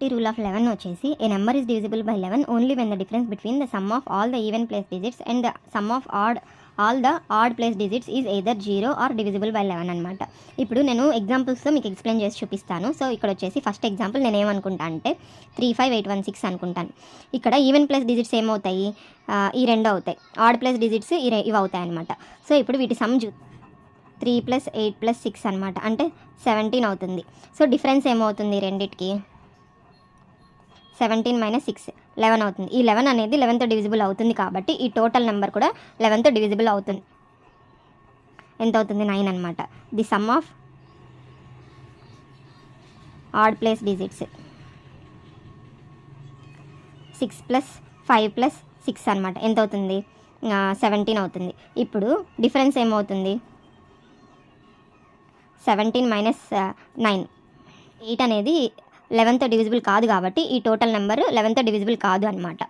ఈ rule of 11 వచ్చేసి a number is divisible by 11 only when the difference between the sum of all the even place digits and the sum of all the odd place digits is either 0 or divisible by 11 అనమాట. ఇప్పుడు నేను ఎగ్జాంపుల్స్తో మీకు explain చేసి చూపిస్తాను. So ఇక్కడ వచ్చేసి first example నేను ఏమనుకుంటా అంటే 35816 అనుకుంటాను. ఇక్కడ ఈవెన్ ప్లేస్ డిజిట్స్ ఏమవుతాయి, ఈ రెండు అవుతాయి. ఆడ్ ప్లేస్ డిజిట్స్ ఇవి అవుతాయి అనమాట. సో ఇప్పుడు వీటి సమ్ 3 + 8 + 6 అనమాట, అంటే 17 అవుతుంది. సో డిఫరెన్స్ ఏమవుతుంది రెండిటికి, 17 - 6 11 అవుతుంది. ఈ 11 అనేది 11తో డివిజిబుల్ అవుతుంది కాబట్టి ఈ టోటల్ నెంబర్ కూడా 11తో డివిజిబుల్ అవుతుంది. ఎంత అవుతుంది, 9 అనమాట. The some of odd place digits 6 + 5 + 6 అనమాట, ఎంత అవుతుంది, 17 అవుతుంది. ఇప్పుడు డిఫరెన్స్ ఏమవుతుంది, 17 - 9, 8 అనేది 11తో డివిజిబుల్ కాదు కాబట్టి ఈ టోటల్ నెంబర్ 11తో డివిజిబుల్ కాదు అనమాట.